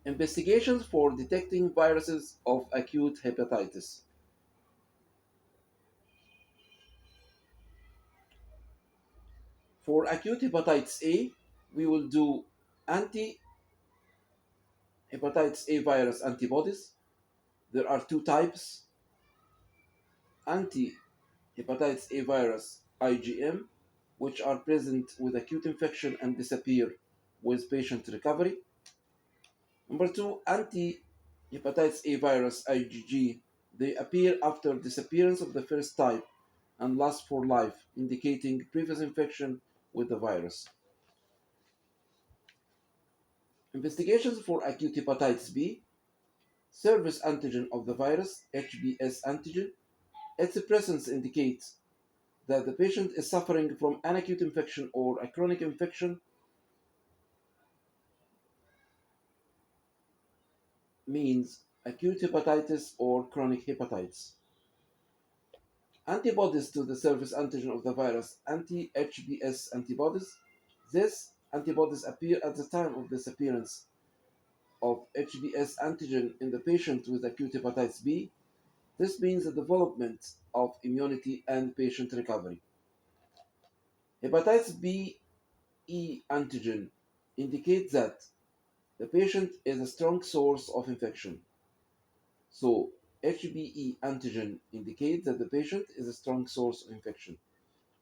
Investigations for detecting viruses of acute hepatitis. For acute hepatitis A, we will do anti-hepatitis A virus antibodies. There are two types: anti-hepatitis A virus IgM, which are present with acute infection and disappear with patient recovery. Number two, anti-hepatitis A virus IgG. They appear after disappearance of the first type and last for life, indicating previous infection with the virus. Investigations for acute hepatitis B. Surface antigen of the virus, HBs antigen. Its presence indicates that the patient is suffering from an acute infection or a chronic infection, means acute hepatitis or chronic hepatitis. Antibodies to the surface antigen of the virus, anti-HBs antibodies. These antibodies appear at the time of disappearance of HBs antigen in the patient with acute hepatitis B. This means the development of immunity and patient recovery. Hepatitis B E antigen indicates that the patient is a strong source of infection. So, HBe antigen indicates that the patient is a strong source of infection.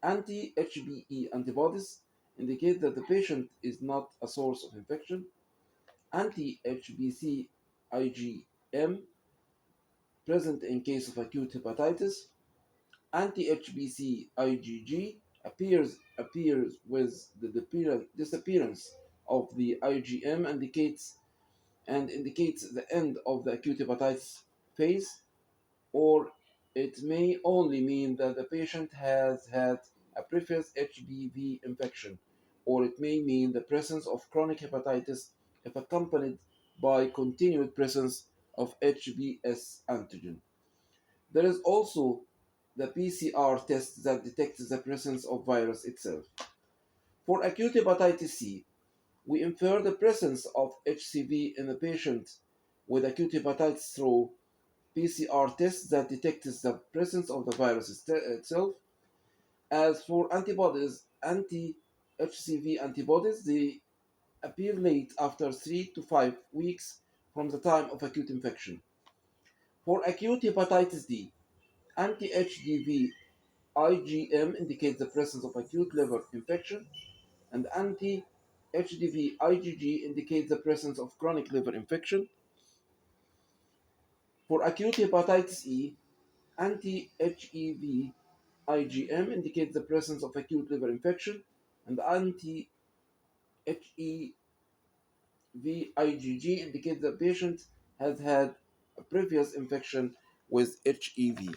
Anti-HBe antibodies indicate that the patient is not a source of infection. Anti-HBc IgM present in case of acute hepatitis. Anti-HBc IgG appears with the disappearance of the IgM indicates the end of the acute hepatitis phase, or it may only mean that the patient has had a previous HBV infection, or it may mean the presence of chronic hepatitis if accompanied by continued presence of HBs antigen. There is also the PCR test that detects the presence of virus itself. For acute hepatitis C, we infer the presence of HCV in the patient with acute hepatitis through PCR tests that detects the presence of the virus itself. As for antibodies, anti-HCV antibodies, they appear late after 3 to 5 weeks from the time of acute infection. For acute hepatitis D, anti-HDV IgM indicates the presence of acute liver infection, and anti-HDV IgG indicates the presence of chronic liver infection. For acute hepatitis E, anti-HEV IgM indicates the presence of acute liver infection, and anti-HEV IgG indicates the patient has had a previous infection with HEV.